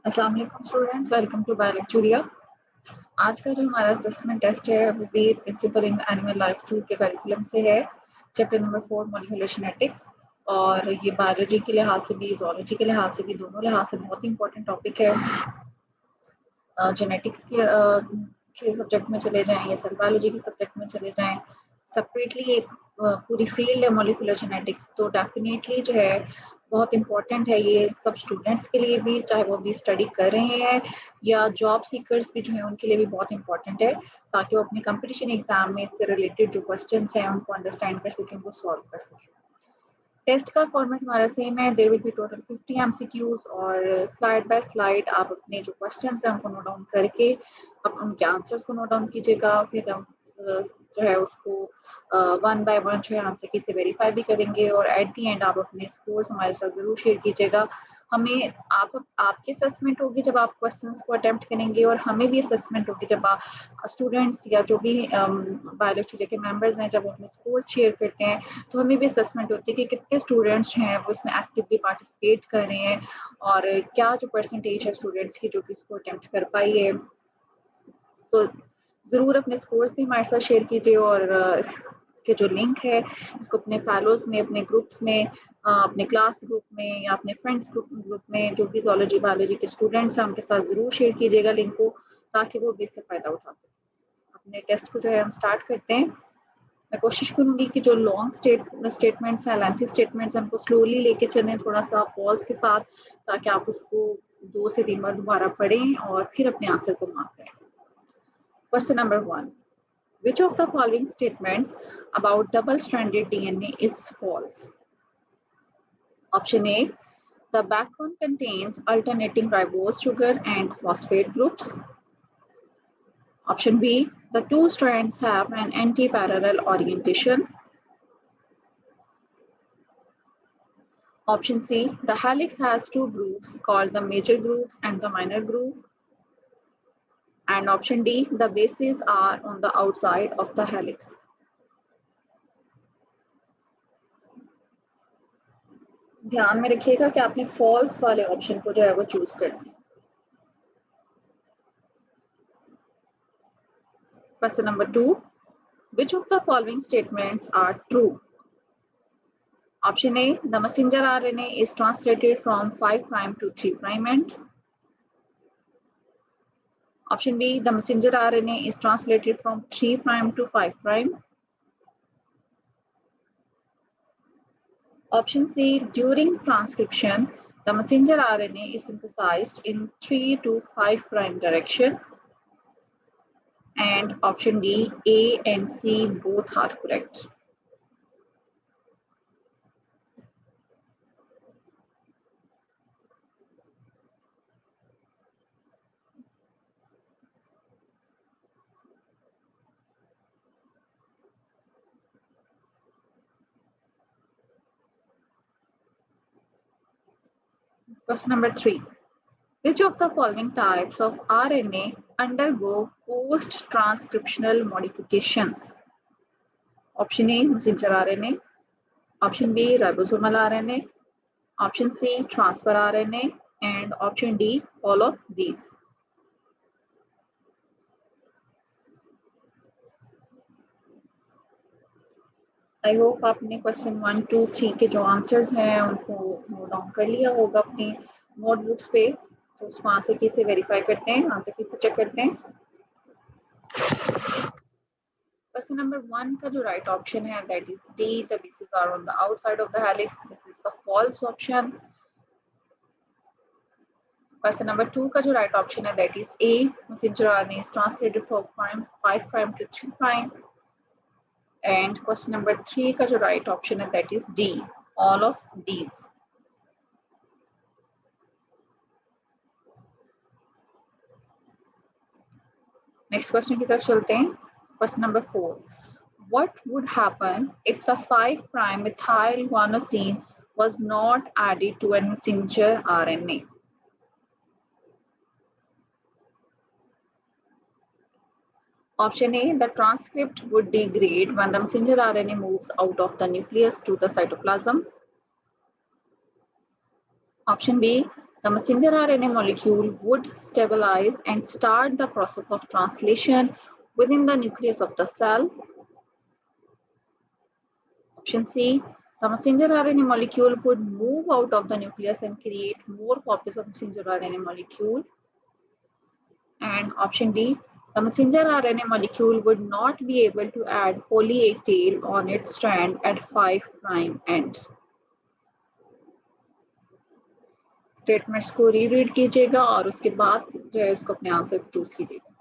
अस्सलाम वालेकुम students, welcome to बायोलेक्चुरिया। आज का जो हमारा असेसमेंट टेस्ट है वो भी प्रिंसिपल इन एनिमल लाइफ 2 के करिकुलम से है, चैप्टर नंबर 4 मॉलिक्यूलर जेनेटिक्स। और ये बायोलॉजी के लिहाज से भी, जूलॉजी के लिहाज से भी, दोनों लिहाज से बहुत इंपॉर्टेंट टॉपिक है। जेनेटिक्स के सब्जेक्ट में चले जाएं या सेल बायोलॉजी के सब्जेक्ट में चले जाएं, सेपरेटली एक पूरी फील्ड है मॉलिक्यूलर जेनेटिक्स, तो डेफिनेटली जो है बहुत इंपॉर्टेंट है ये सब स्टूडेंट्स के लिए भी, चाहे वो भी स्टडी कर रहे हैं या जॉब सीकर्स भी जो है उनके लिए भी बहुत इंपॉर्टेंट है, ताकि वो अपने कंपटीशन एग्जाम में इससे रिलेटेड जो क्वेश्चंस हैं उनको अंडरस्टैंड कर सकें, उनको सॉल्व कर सकें। टेस्ट का फॉर्मेट हमारा सेम है। There will be total 50 MCQs और स्लाइड बाय स्लाइड आप अपने जो क्वेश्चंस हैं उनको नोट डाउन करके आप उनके आंसर्स को नोट डाउन कीजिएगा। फिर हम जो है उसको वन बाय वन जो है आंसर की से वेरीफाई भी करेंगे और एट दी एंड आप अपने स्कोर्स हमारे साथ जरूर शेयर कीजिएगा। हमें आपकी असेसमेंट होगी जब आप क्वेश्चंस को अटेम्प्ट करेंगे, और हमें भी असेसमेंट होगी जब आप स्टूडेंट्स या जो भी बायोलॉजी के मेंबर्स हैं जब अपने स्कोर्स शेयर करते हैं, तो हमें भी असेसमेंट होती है कि कितने स्टूडेंट्स हैं वो इसमें एक्टिवली पार्टिसिपेट कर रहे हैं और क्या जो परसेंटेज है स्टूडेंट्स की जो कि इसको अटेम्प्ट कर पाई है। तो ज़रूर अपने स्कोर्स भी हमारे साथ शेयर कीजिए और इसके जो लिंक है इसको अपने फैलोज में, अपने ग्रुप्स में, अपने क्लास ग्रुप में या अपने फ्रेंड्स ग्रुप में जो भी जूलॉजी बायोलॉजी के स्टूडेंट्स हैं उनके साथ ज़रूर शेयर कीजिएगा लिंक को, ताकि वो भी इससे फ़ायदा उठा सकें। अपने टेस्ट को जो है हम स्टार्ट करते हैं। मैं कोशिश करूंगी कि जो लॉन्ग स्टेटमेंट्स हैं, लेंथी स्टेटमेंट्स हैं, उनको स्लोली लेके चलें, थोड़ा सा पॉज के साथ, ताकि आप उसको 2 से 3 बार दोबारा पढ़ें और फिर अपने आंसर को मार्क करें। Question number 1, which of the following statements about double-stranded DNA is false? Option A, the backbone contains alternating ribose sugar and phosphate groups. Option B, the two strands have an anti-parallel orientation. Option C, the helix has two grooves called the major groove and the minor groove. And option D, the bases are on the outside of the helix. ध्यान में रखिएगा कि आपने false वाले option को जो है वो चूज करना है। Question number 2, which of the following statements are true? Option A, the messenger RNA is translated from 5' to 3' end. Option B, the messenger RNA is translated from 3' to 5'. Option C, during transcription, the messenger RNA is synthesized in 3 to 5' direction. And option D, A and C both are correct. Question number 3, which of the following types of RNA undergo post-transcriptional modifications? Option A, messenger RNA. Option B, ribosomal RNA. Option C, transfer RNA. And option D, all of these. I hope आपने question 1, 2, 3 के जो answers हैं उनको note down कर लिया होगा अपनी notebooks पे। तो उसको आंसर की से वेरीफाई करते हैं, आंसर की से चेक करते हैं। क्वेश्चन नंबर 1 का जो राइट ऑप्शन है that is D, the bases are on the outside of the helix, this is the false option. Question number 2 का जो राइट ऑप्शन है that is A, messenger RNA is translated from 5' to 3'. And question number 3 का जो right option है that is D, all of these. Next question की तरफ चलते हैं। Question number 4, what would happen if the 5' methyl guanosine was not added to a messenger RNA? Option A, the transcript would degrade when the messenger RNA moves out of the nucleus to the cytoplasm. Option B, The messenger RNA molecule would stabilize and start the process of translation within the nucleus of the cell. Option C, the messenger RNA molecule would move out of the nucleus and create more copies of messenger RNA molecule. And option D, the messenger RNA molecule would not be able to add poly A tail on its strand at 5' end. Statements को रीरीड कीजिएगा और उसके बाद जो है उसको अपने answer choose कीजिएगा.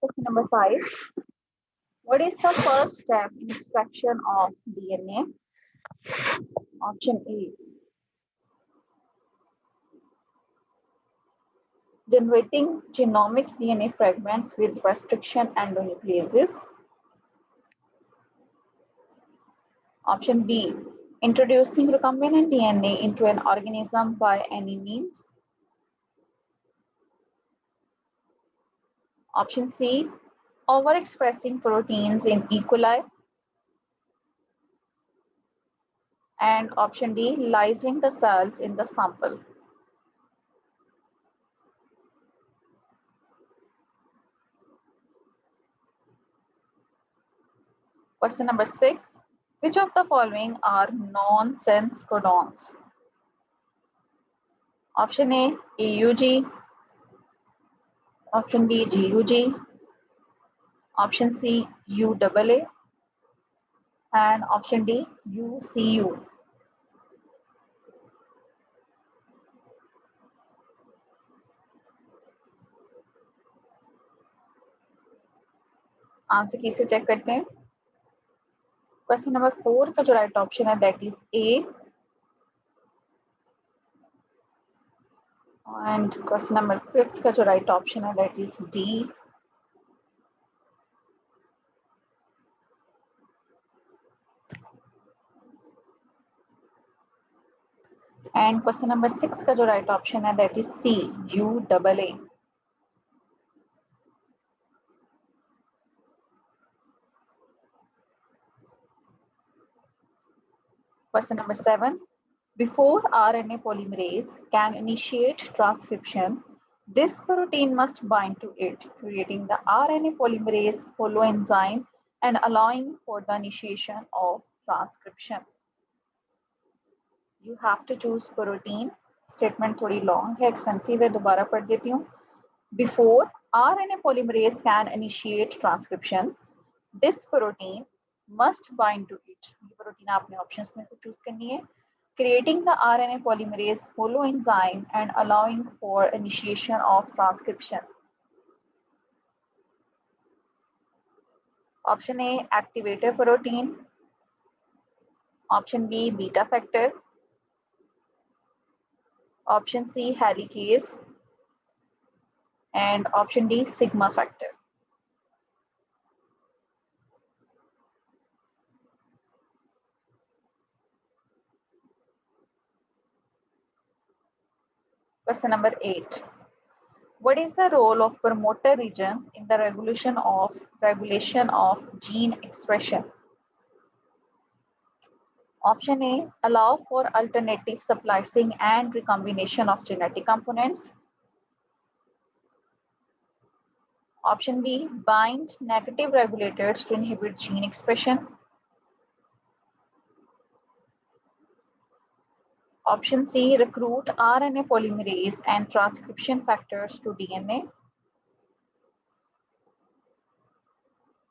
Question number 5. What is the first step in extraction of DNA? Option A, generating genomic DNA fragments with restriction endonucleases. Option B, introducing recombinant DNA into an organism by any means. Option C, overexpressing proteins in E. coli. And option D, lysing the cells in the sample. Question number 6. Which of the following are nonsense codons? Option A, AUG. Option B, GUG. Option C, UAA. And option D, UCU. Answer की से check करते हैं. Question number 4 का जो right option है that is A. And question number 5 का जो right option है that is D. And question number 6 का जो राइट ऑप्शन है that is C, UAA. Question number 7. Before RNA polymerase can initiate transcription, this protein must bind to it, creating the RNA polymerase holoenzyme and allowing for the initiation of transcription. You have to choose protein. Statement थोड़ी long है, extensive है, दोबारा पढ़ देती हूँ. Before RNA polymerase can initiate transcription, this protein must bind to it. ये protein आपने options में से चूज करनी है. Creating the RNA polymerase holoenzyme and allowing for initiation of transcription. Option A, activator protein. Option B, beta factor. Option C, helicase. And option D, sigma factor. Question number 8. What is the role of promoter region in the regulation of gene expression? Option A, allow for alternative splicing and recombination of genetic components. Option B, bind negative regulators to inhibit gene expression. Option C, recruit RNA polymerase and transcription factors to DNA.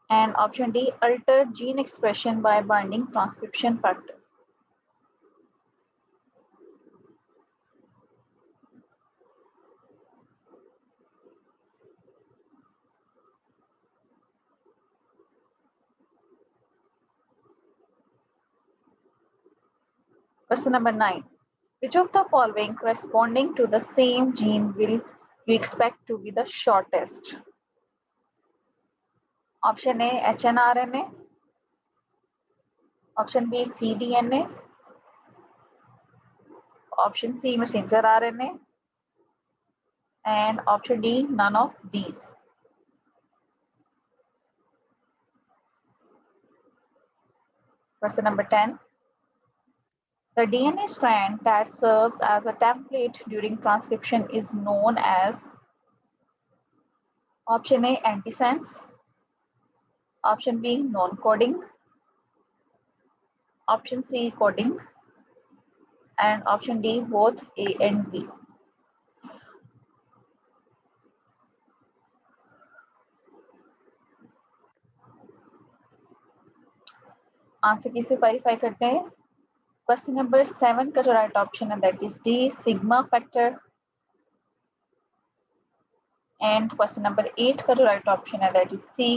And option D, alter gene expression by binding transcription factor. Question number 9. Which of the following corresponding to the same gene will you expect to be the shortest? Option A, hnRNA. Option B, cDNA. Option C, messenger RNA. and option D, none of these. Question number 10. The DNA strand that serves as a template during transcription is known as option A, antisense, option B, non-coding, option C, coding, and option D, both A and B. Answer किसे verify करते हैं? Question number 7 का जो right option है that is D, sigma factor, and question number 8 का जो right option है that is C,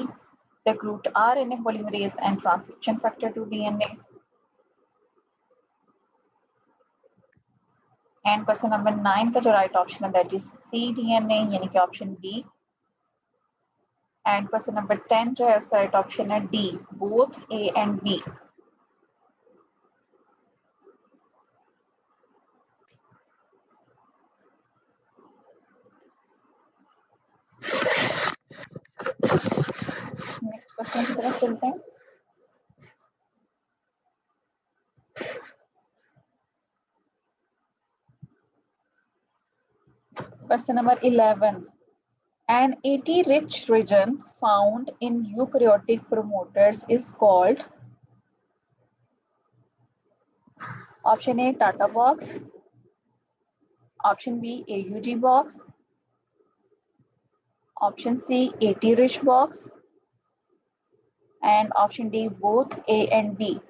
recruit RNA polymerase and transcription factor to DNA. And question number 9 का जो राइट ऑप्शन है दैट इज सी, DNA, यानी कि option B. And question number 10 जो है उसका राइट ऑप्शन है D, both A and B. Next question की तरफ चलते हैं. Question number 11. An AT-rich region found in eukaryotic promoters is called option A, Tata box, option B, AUG box, option C, AT-rich box, and option D, both A and B.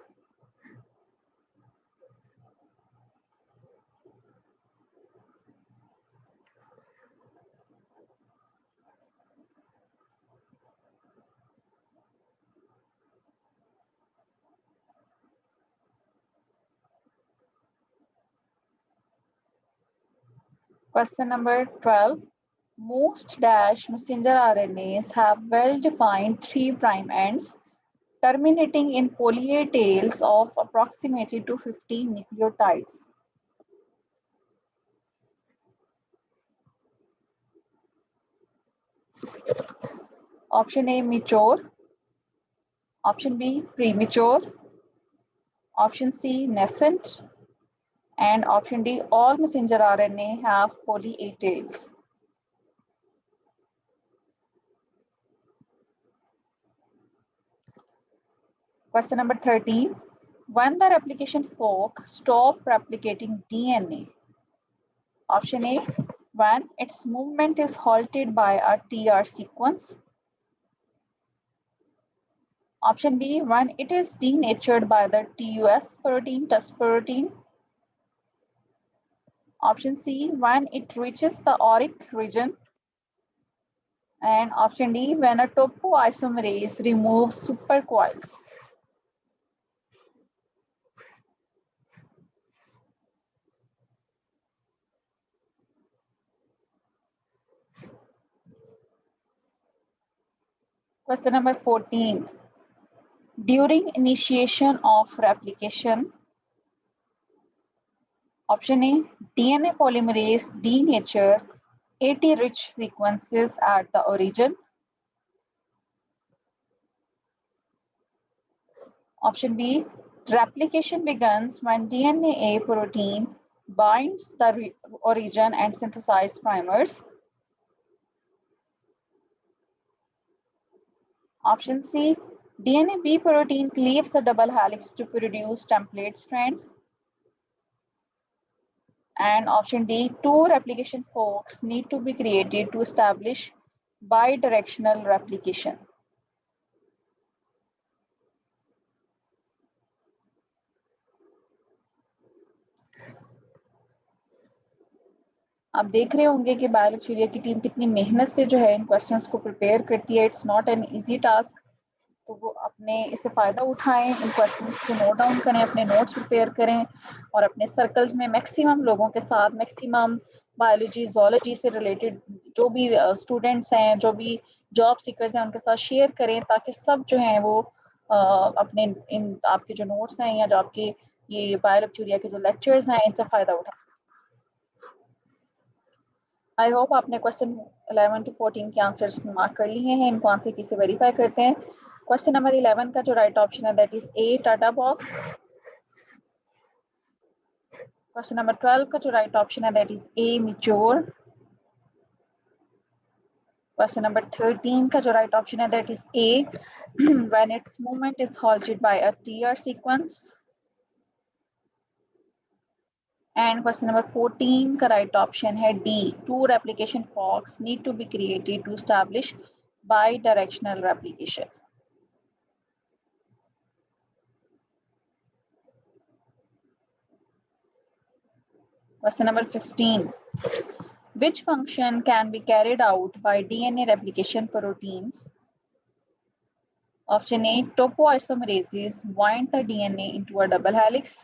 Question number 12. Most dash messenger RNAs have well-defined 3' ends terminating in poly A tails of approximately 250 nucleotides. Option A, mature, option B, premature, option C, nascent, and option D, all messenger RNA have poly A tails. Question number 13. When the replication fork stop replicating DNA? Option A, when its movement is halted by a TR sequence. Option B, when it is denatured by the TUS protein, TUS protein. Option C, when it reaches the auric region. And option D, when a topoisomerase removes supercoils. Question number 14. During initiation of replication, option A, DNA polymerase denature AT-rich sequences at the origin. Option B, replication begins when DNA protein binds the origin and synthesizes primers. Option C, DNA B protein cleaves the double helix to produce template strands. And option D, 2 replication forks need to be created to establish bidirectional replication. आप देख रहे होंगे कि बायोलैक्चुरिया की team कितनी मेहनत से जो है इन क्वेश्चंस को प्रिपेयर करती है. It's not an easy task. तो वो अपने इससे फ़ायदा उठाएं, इन क्वेश्चंस को नोट डाउन करें, अपने नोट्स प्रिपेयर करें और अपने सर्कल्स में मैक्सिमम लोगों के साथ, मैक्सिमम बायोलॉजी, जोलॉजी से रिलेटेड जो भी स्टूडेंट्स हैं, जो भी जॉब सीकर्स हैं, उनके साथ शेयर करें ताकि सब जो हैं वो अपने इन आपके जो नोट्स हैं या जो आपके ये बायोलैक्चुरिया के जो लेक्चर्स हैं इनसे फ़ायदा उठाएं. आई होप आपने क्वेश्चन 11 to 14 के आंसर्स मार्क कर लिए हैं। इनको आंसर की से वेरीफाई करते हैं। क्वेश्चन नंबर 11 का जो राइट ऑप्शन है that is A TATA box. Question number 12 का जो राइट ऑप्शन है that is A mature. Question number 13 का जो राइट ऑप्शन है that is A when it's movement is halted by a TR sequence। And question number 14 का right option है D. Two replication forks need to be created to establish bidirectional replication. Question number 15. Which function can be carried out by DNA replication proteins? Option A. Topoisomerases wind the DNA into a double helix.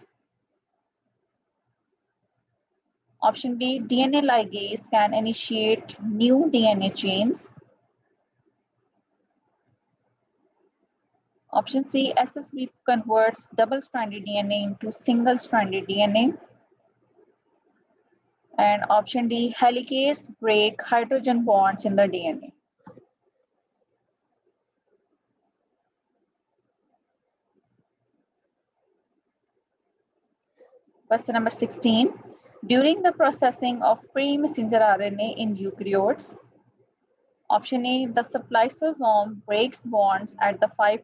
Option B. DNA ligase can initiate new DNA chains. Option C. SSB converts double-stranded DNA into single-stranded DNA. And option D. Helicase break hydrogen bonds in the DNA. Question number 16. During the processing of pre-messenger RNA in eukaryotes, option A, the spliceosome breaks bonds at the 5'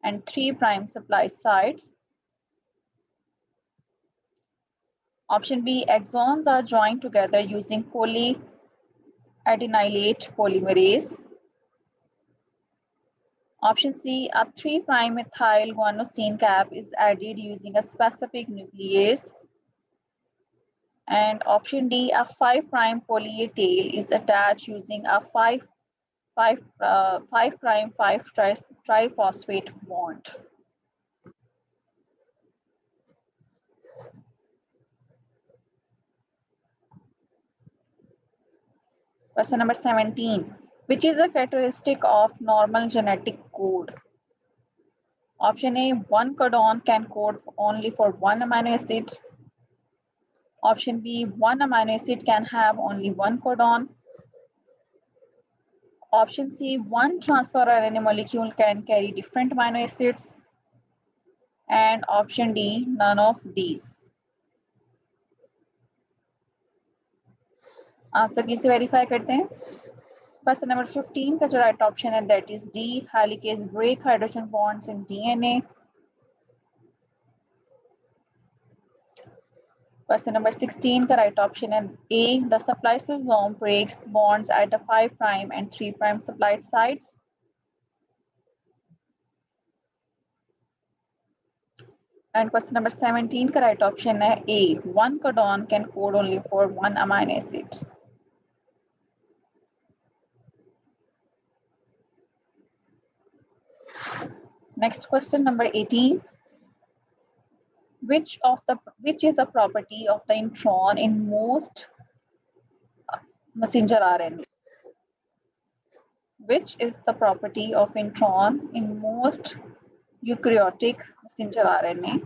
and 3' splice sites. Option B, exons are joined together using polyadenylate polymerase. Option C, a 3' methyl guanosine cap is added using a specific nuclease. And option D, a 5' poly-A tail is attached using a 5' triphosphate bond. Question number 17. Which is a characteristic of normal genetic code? Option A, one codon can code only for one amino acid. Option B, one amino acid can have only one codon. Option C, one transfer RNA molecule can carry different amino acids. And option D, none of these. Answer किसे verify करते हैं? Question number 15 का जो right option है that is D, helicase break hydrogen bonds in DNA. Question number 16 का right option है A, the spliceosome breaks bonds at the 5' and 3' splice sites. And question number 17 का right option है ए, one codon can code only for one amino acid. Next question number 18. Which is a property of the intron in most messenger RNA? Which is the property of intron in most eukaryotic messenger RNA?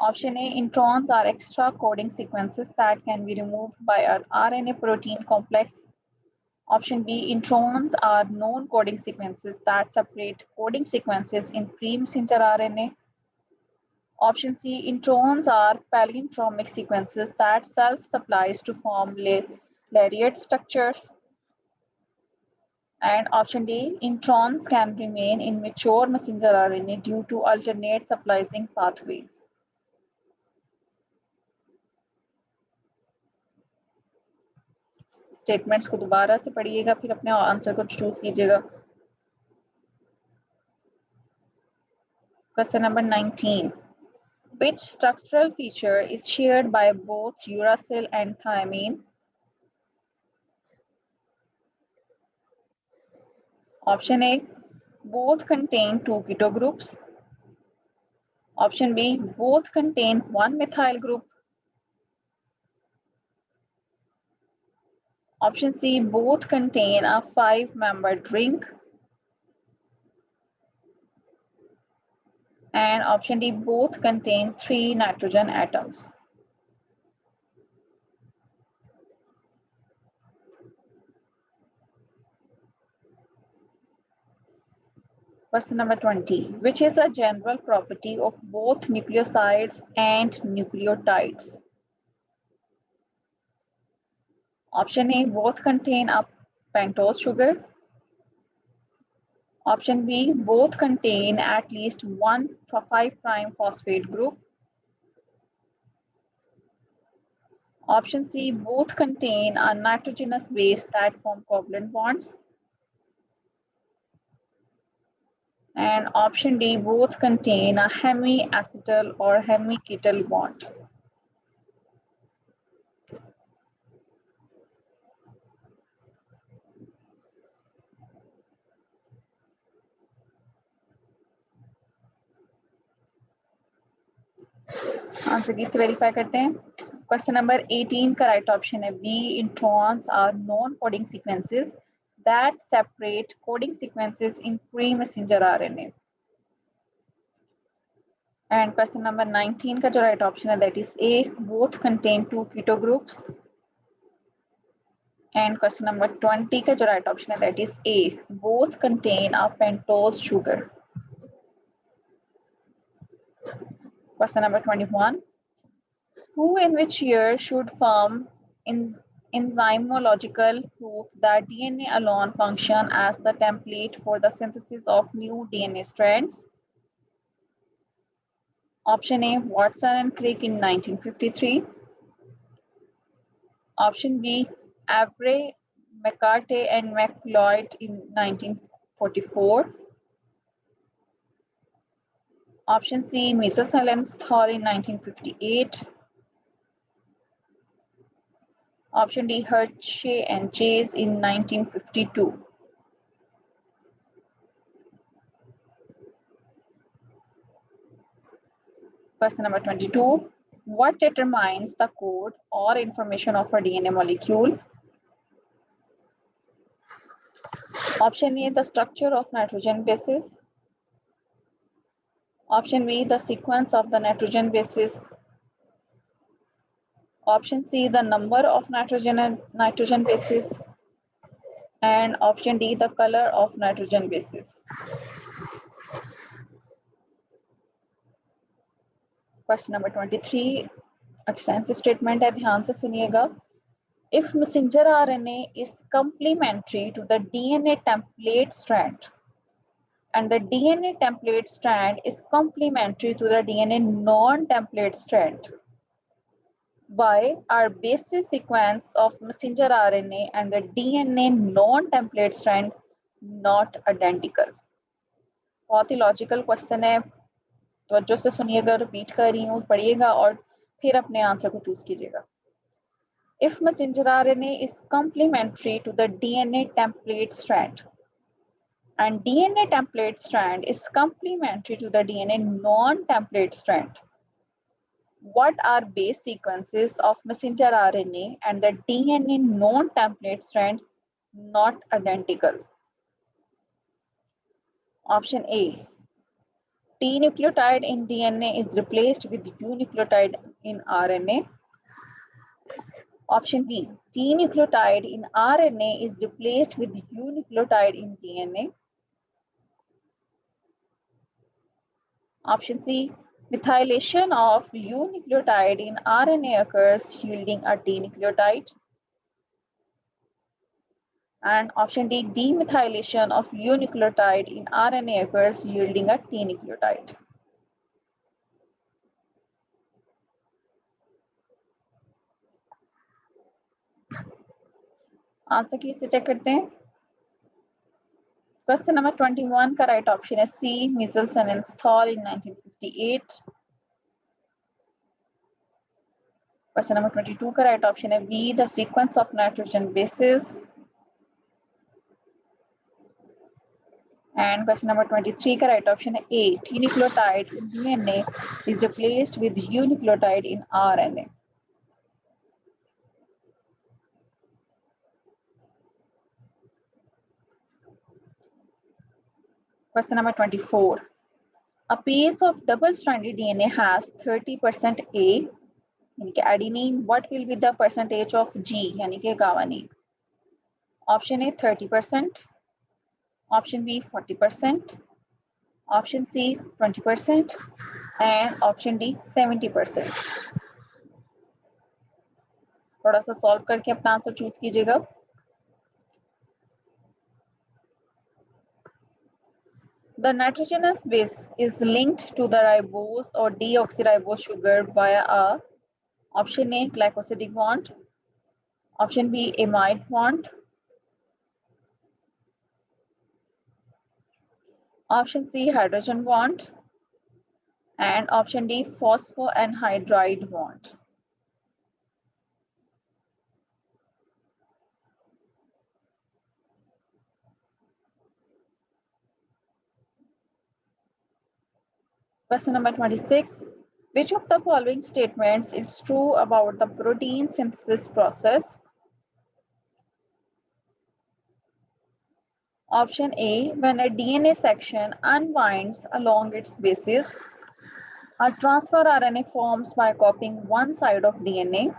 Option A, introns are extra coding sequences that can be removed by an RNA protein complex. Option B, introns are non-coding sequences that separate coding sequences in pre-messenger RNA. Option C, introns are palindromic sequences that self-splice to form lariat structures. And option D, introns can remain in mature messenger RNA due to alternate splicing pathways. Statements को दोबारा से पढ़िएगा, फिर अपने answer को choose कीजिएगा. Question number 19. Which structural feature is shared by both uracil and thymine? Option A, both contain two keto groups. Option B, both contain one methyl group. Option C, both contain a 5-membered ring. And option D, both contain 3 nitrogen atoms. Question number 20. Which is a general property of both nucleosides and nucleotides? Option A, both contain a pentose sugar. Option B, both contain at least one 5' phosphate group. Option C, both contain a nitrogenous base that form covalent bonds. And option D, both contain a hemiacetal or hemiketal bond. Answer की से verify करते हैं. Question number 18 का right option है B. Introns are non coding sequences that separate coding sequences in pre-messenger RNA. And question number 19 का जो right option है that is A, both contain 2 keto groups. And question number 20 का जो right option है that is A, both contain a pentose sugar. Question number 21, who in which year should form enzymological proof that DNA alone function as the template for the synthesis of new DNA strands? Option A, Watson and Crick in 1953. Option B, Avery, McCarthy and McLeod in 1944. Option C, Mesothelium Thal in 1958. Option D, Hershey and Chase in 1952. Question number 22. What determines the code or information of a DNA molecule? Option A, the structure of nitrogen bases. Option B, the sequence of the nitrogen bases. Option C, the number of nitrogen bases. And option D, the color of nitrogen bases. Question number 23, extensive statement है, ध्यान से सुनिएगा. If messenger RNA is complementary to the DNA template strand and the DNA template strand is complementary to the DNA non-template strand, why are basis sequence of messenger RNA and the DNA non-template strand not identical? बहुत ही logical question है, तवज्जो से सुनिएगा, repeat कर रही हूँ, पढ़िएगा और फिर अपने आंसर को चूज कीजिएगा. If messenger RNA is complementary to the DNA template strand and DNA template strand is complementary to the DNA non-template strand, what are base sequences of messenger RNA and the DNA non-template strand not identical? Option A, T nucleotide in DNA is replaced with U nucleotide in RNA. Option B, T nucleotide in RNA is replaced with U nucleotide in DNA. Option C, methylation of U nucleotide in RNA occurs yielding a T nucleotide. And option D, demethylation of U nucleotide in RNA occurs yielding a T nucleotide. Answer की से check करते हैं. Question number 21 का right option है C, Michelson and Stahl in 1958. Question number 22 का right option है B, the sequence of nitrogen bases. And question number 23 का right option है A, T nucleotide in DNA is replaced with U nucleotide in RNA. Question number 24. A piece of double-stranded DNA has 30% A, यानी कि adenine. What will be the percentage of G, यानी कि guanine? Option A 30%. Option B 40%. Option C 20% and option D 70%। थोड़ा सा solve करके अपना answer choose कीजिएगा। The nitrogenous base is linked to the ribose or deoxyribose sugar via a option A glycosidic bond, option B amide bond, option C hydrogen bond, and option D phosphoanhydride bond. Question number 26. Which of the following statements is true about the protein synthesis process? Option A, when a DNA section unwinds along its bases, a transfer RNA forms by copying one side of DNA.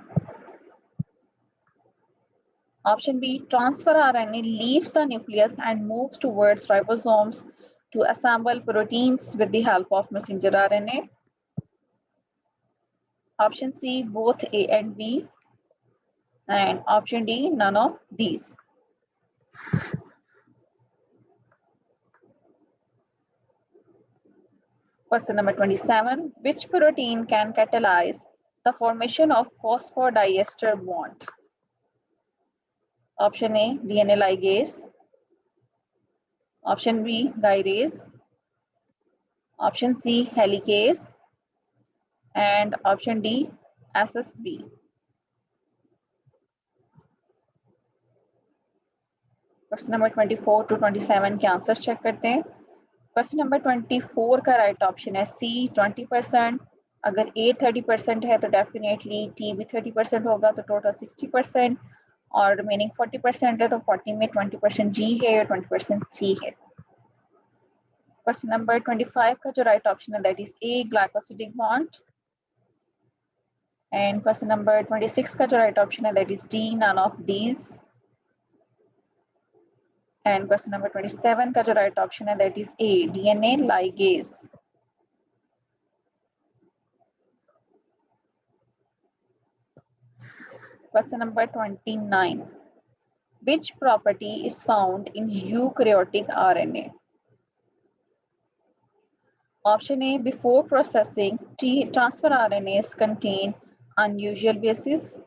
Option B, transfer RNA leaves the nucleus and moves towards ribosomes to assemble proteins with the help of messenger RNA. Option C, both A and B. And option D, none of these. Question number 27. Which protein can catalyze the formation of phosphodiester bond? Option A, DNA ligase. Option B, gyrase. Option C, helicase. And option D, SSB. Question number 24 to 27 के answer check करते हैं। Question number 24 का right option है सी 20%। अगर ए 30% है तो definitely T भी 30% होगा, तो टोटल 60%, और रिमेनिंग 40% है तो 40 में 20% जी है और 20% सी है। क्वेश्चन नंबर 25 का जो राइट ऑप्शन है that is A glycosidic bond. And question number 26 का जो राइट ऑप्शन है that is D none of these. And question number 27 का जो राइट ऑप्शन है that is A DNA ligase. Question number 29. Which property is found in eukaryotic RNA? Option A, before processing, transfer RNAs contain unusual bases.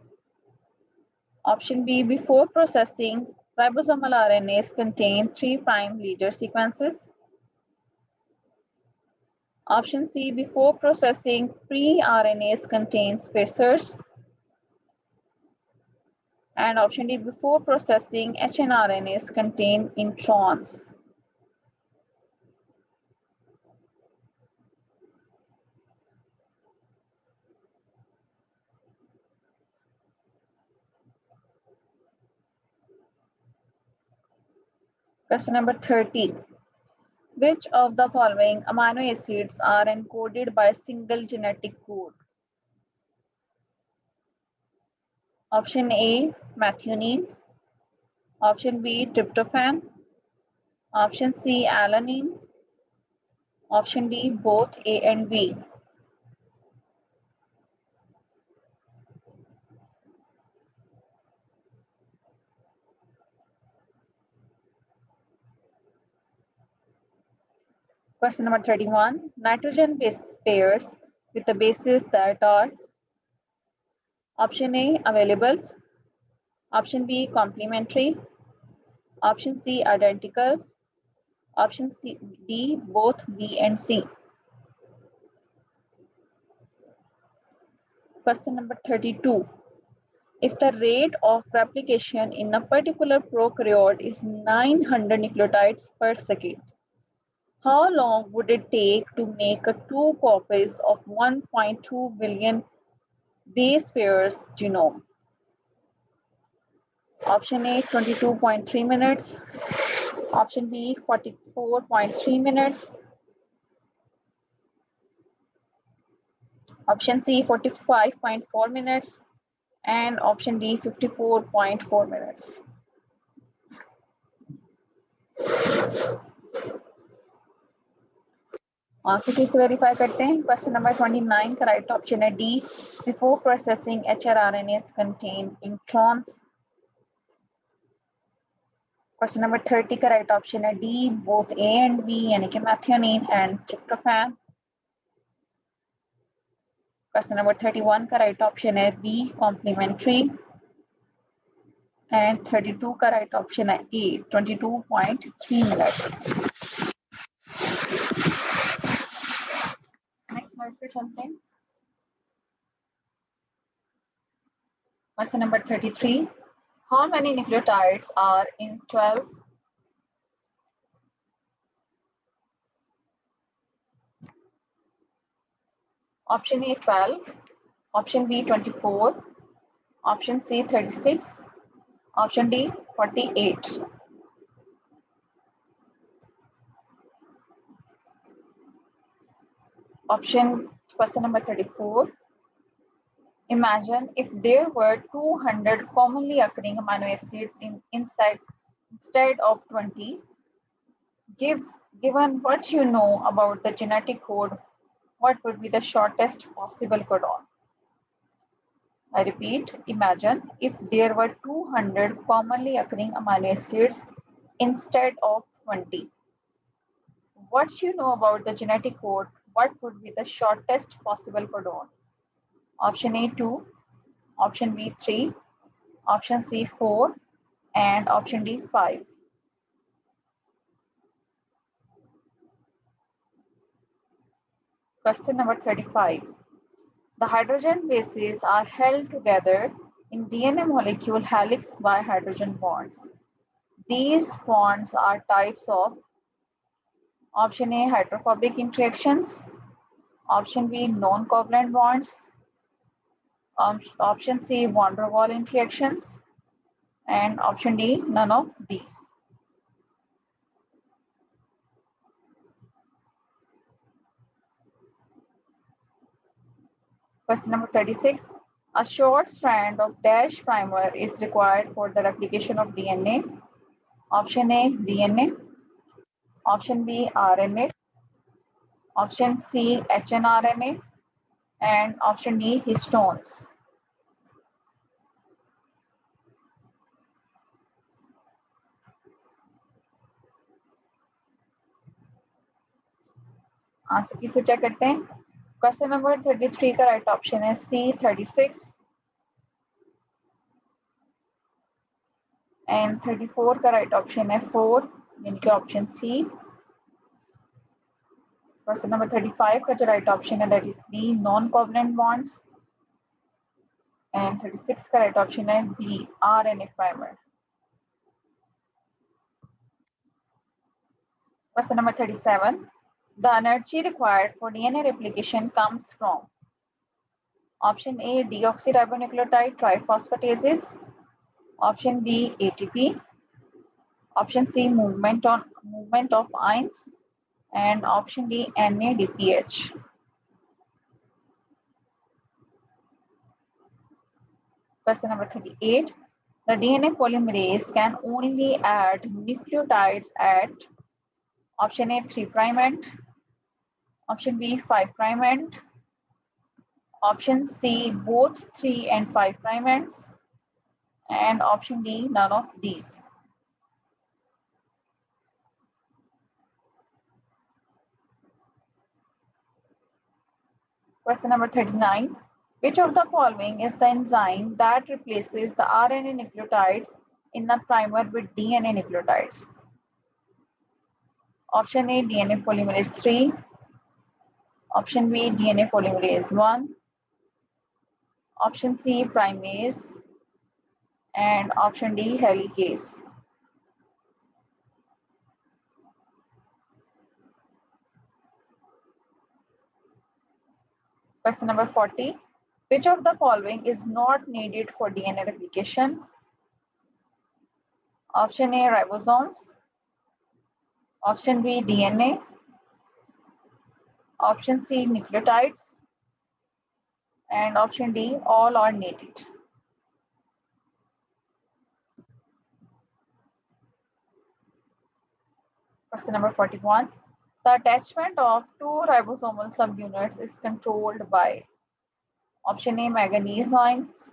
Option B, before processing, ribosomal RNAs contain 3' leader sequences. Option C, before processing, pre-RNAs contain spacers. And option D, before processing, hnRNAs contain introns. Question number 30. Which of the following amino acids are encoded by a single genetic code? Option A, methionine. Option B, tryptophan. Option C, alanine. Option D, both A and B. Question number 31. Nitrogen base pairs with the bases that are option A, available. Option B, complementary. Option C, identical. Option D, both B and C. Question number 32. If the rate of replication in a particular prokaryote is 900 nucleotides per second, how long would it take to make 2 copies of 1.2 billion base pairs genome? Option A, 22.3 minutes. Option B, 44.3 minutes. Option C, 45.4 minutes. And option D, 54.4 minutes. Answer कैसे verify करते हैं? Question number 29 का right option है D, before processing HRRNAs contain introns. Question number 30 का right option है D, both A and B, यानी कि methionine and tryptophan. Question number 31 का राइट ऑप्शन है बी, कॉम्प्लीमेंट्री। एंड 32 का राइट ऑप्शन है ए, 22.3 मिनट्स। नेक्स्ट स्लाइड पे चलते हैं। Question number 33, how many nucleotides are in 12? Option A 12, option B 24, option C 36, option D 48. Question number 34. Imagine if there were 200 commonly occurring amino acids instead of 20. Given what you know about the genetic code, what would be the shortest possible codon? I repeat, imagine if there were 200 commonly occurring amino acids instead of 20. What you know about the genetic code, what would be the shortest possible codon? Option A 2, option B 3, option C 4, and option D 5. Question number 35. The hydrogen bases are held together in DNA molecule helix by hydrogen bonds. These bonds are types of option A hydrophobic interactions, option B non-covalent bonds, option C van der Waals interactions, and option D none of these. Question number 36. A short strand of dash primer is required for the replication of DNA. Option A DNA, option B RNA, option C hnRNA, and option D histones. Answer किसे check करते हैं? Question number 33 का right option है C 36 and 34 का right option है 4, यानी कि option C. Question number 35 का जो राइट ऑप्शन है that is B, non covalent bonds, and 36 का राइट ऑप्शन है B, RNA primer. Question number 37. The energy required for DNA replication comes from option A deoxyribonucleotide triphosphatases, option B ATP, option C movement of ions, and option D NADPH. Question number 38. The DNA polymerase can only add nucleotides at option A 3' end, option B 5' end, option C both 3 and 5' ends, and option D none of these. Question number 39. Which of the following is the enzyme that replaces the RNA nucleotides in a primer with DNA nucleotides? Option A DNA polymerase 3, option B DNA polymerase 1, option C primase, and option D helicase. Question number 40. Which of the following is not needed for DNA replication? Option A ribosomes, option B DNA, option C nucleotides, and option D all are needed. Question number 41. The attachment of two ribosomal subunits is controlled by option A, manganese ions,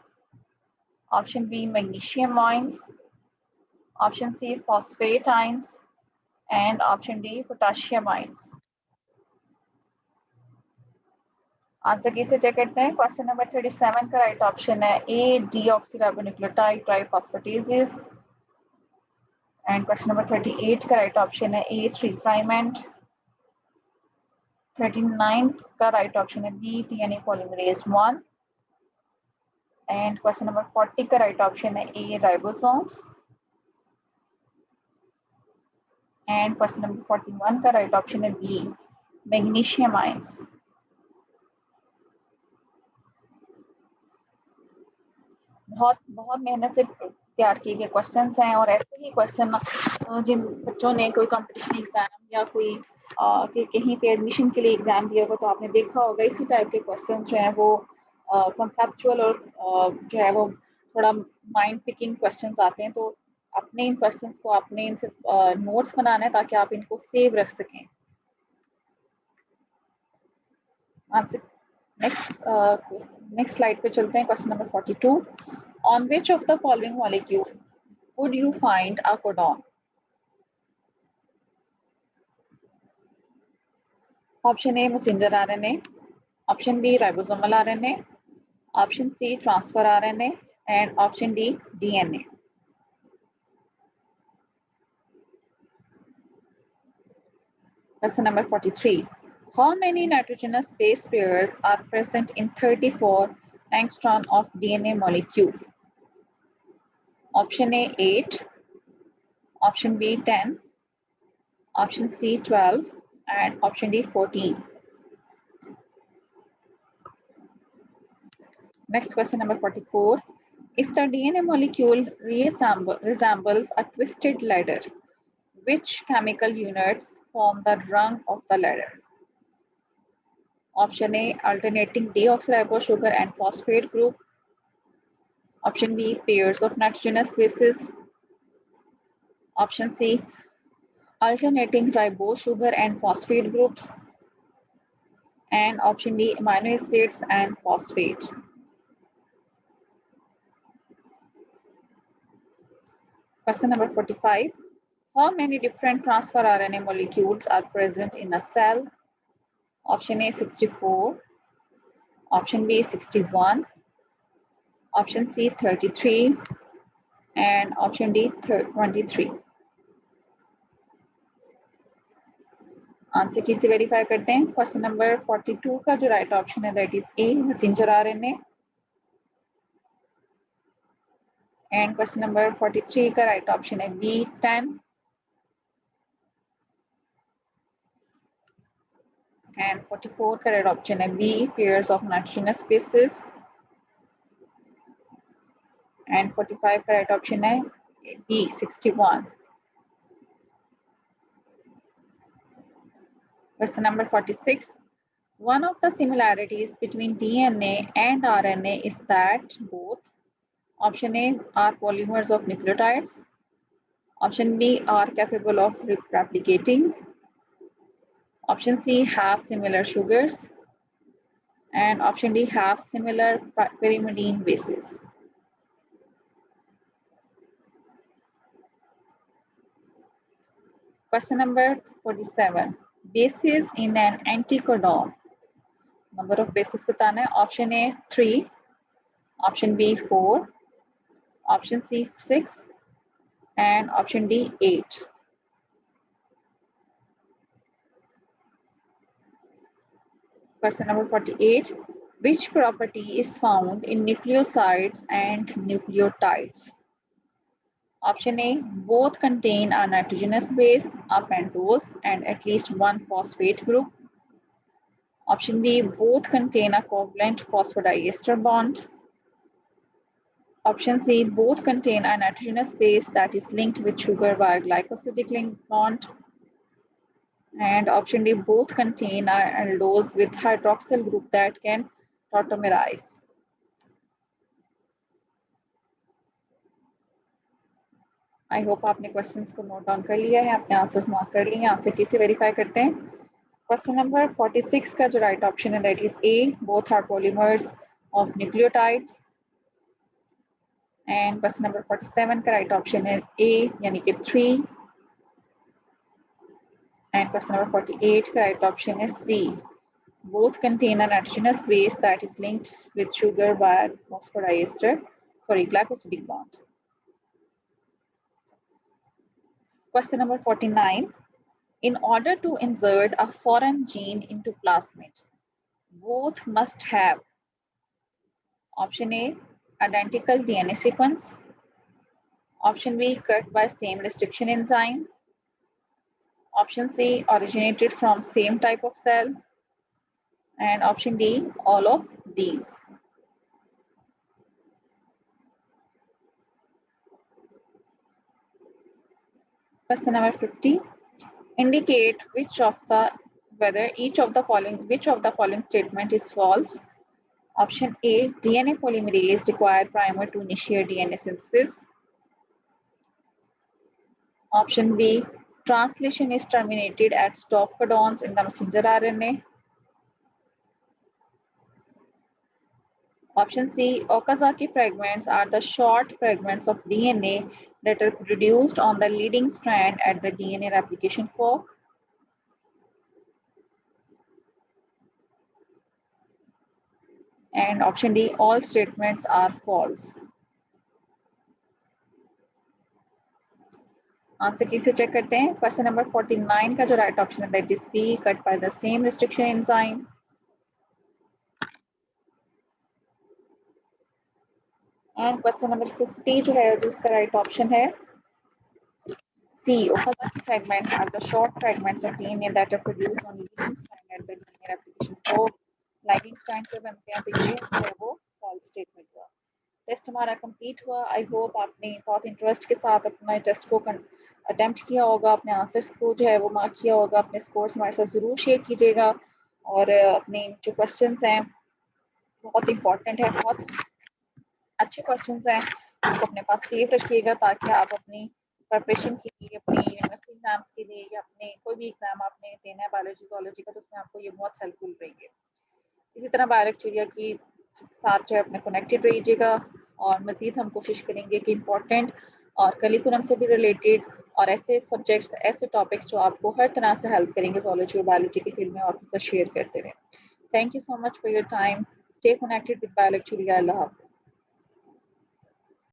option B, magnesium ions, option C, phosphate ions, and option D, potassium ions. Answer किसे check करते हैं? Question number 37 का right option है ए, deoxyribonucleotide ट्राइफॉस्फेटेजेस। And question number 38 का right option है ए, 3 प्राइमेंट। 39 का right option है B, TNA polymerase 1। And question number 40 का राइट ऑप्शन है A, ribosomes. And question number 41 का राइट ऑप्शन है बी, मैग्नीशियम आयंस। बहुत बहुत मेहनत से तैयार किए गए क्वेश्चंस हैं और ऐसे ही क्वेश्चन जिन बच्चों ने कोई कंपटीशन एग्जाम या कोई कहीं पे एडमिशन के लिए एग्जाम दिया होगा तो आपने देखा होगा इसी टाइप के क्वेश्चन जो हैं वो कॉन्सेप्चुअल और जो है वो थोड़ा माइंड पिकिंग क्वेश्चंस आते हैं। तो अपने इन क्वेश्चंस को आपने इनसे नोट्स बनाना है ताकि आप इनको सेव रख सकें। आंसर नेक्स्ट स्लाइड पे चलते हैं। Question number 42, on which of the following molecule would you find a codon? Option A, messenger RNA, option B, ribosomal RNA, option C, transfer RNA, and option D, DNA. Question number 43. How many nitrogenous base pairs are present in 34 angstrom of DNA molecule? Option A, 8, option B, 10, option C, 12, and option D, 14. Next question number 44. If the DNA molecule resembles a twisted ladder, which chemical units form the rung of the ladder? Option A, alternating deoxyribose sugar and phosphate group. Option B, pairs of nitrogenous bases. Option C, alternating ribose sugar and phosphate groups. And option D, amino acids and phosphate. Question number 45. How many different transfer RNA molecules are present in a cell? Option A, 64. Option B, 61. Option C, 33. And option D, 23. Answer किसे verify करते हैं? Question number 42 का जो right option है that is A, messenger RNA. And question number 43 का right option है B, 10। And 44 का right option है B, pairs of nitrogenous bases. And 45 का राइट ऑप्शन है B, 61। Question number 46. One of the similarities between DNA and RNA is that both option A are polymers of nucleotides, option B are capable of replicating, option C have similar sugars, and option D have similar pyrimidine bases. Question number 47. Bases in an anticodon. Number of bases बताना है. Option A 3, option B 4, option C 6, and option D 8. Question number 48. Which property is found in nucleosides and nucleotides? Option A, both contain a nitrogenous base, a pentose, and at least one phosphate group. Option B, both contain a covalent phosphodiester bond. Option C, both contain a nitrogenous base that is linked with sugar by a glycosidic link bond. And option D, both contain aldose with hydroxyl group that can tautomerize. I hope आपने questions को note down कर लिया है, आपने answers mark कर लिए हैं। Answer किसे वेरीफाई करते हैं? क्वेश्चन नंबर 46 का जो राइट ऑप्शन है that is A, both are polymers of nucleotides. And question number 47 का राइट ऑप्शन है ए यानी कि 3। एंड क्वेश्चन नंबर 48 का राइट ऑप्शन है सी, both contain a nitrogenous base that is linked with sugar by glycosidic bond. Question number 49. In order to insert a foreign gene into plasmid, both must have option A, identical DNA sequence, option B, cut by same restriction enzyme, option C, originated from same type of cell, and option D, all of these. Question number 50. Indicate which of the following statement is false. Option A, DNA polymerase require primer to initiate DNA synthesis. Option B, translation is terminated at stop codons in the messenger RNA. Option C, Okazaki fragments are the short fragments of DNA that are produced on the leading strand at the DNA replication fork. And option D, all statements are false. Answer की से check करते हैं। Question number 49 का जो right option है that is B, cut by the same restriction enzyme. And question number 50 जो है जो उसका राइट ऑप्शन है C, Okazaki fragments are the short fragments of DNA that are produced on leading strand at the DNA replication fork. Leading strand पे बनते हैं, तो ये जो है वो फॉल्स स्टेटमेंट हुआ। टेस्ट हमारा कंप्लीट हुआ। आई होप आपने बहुत इंटरेस्ट के साथ अपना टेस्ट को अटेम्प्ट किया होगा, अपने आंसर्स को जो है वो मार्क किया होगा। अपने स्कोर्स हमारे साथ ज़रूर शेयर कीजिएगा और अपने जो क्वेश्चंस हैं बहुत इंपॉर्टेंट है, बहुत अच्छे क्वेश्चंस हैं, उनको अपने पास सेव रखिएगा ताकि आप अपनी प्रिपरेशन के लिए, अपने यूनिवर्सिटी एग्जाम्स के लिए या अपने कोई भी एग्जाम आपने देना है बायोलॉजी जोलॉजी का, तो उसमें आपको ये बहुत हेल्पफुल रहेंगे। इसी तरह बायोलेक्चुरिया की साथ जो है अपने कनेक्टेड रहिएगा और मज़ीद हम कोशिश करेंगे कि इम्पोर्टेंट और करिकुलम से भी रिलेटेड और ऐसे सब्जेक्ट्स, ऐसे टॉपिक्स जो आपको हर तरह से हेल्प करेंगे जोलॉजी और बायोलॉजी की फील्ड में, और शेयर करते रहें। Thank you so much for your time. Stay connected with Biolecturia. अल्लाह हाफ़िज़।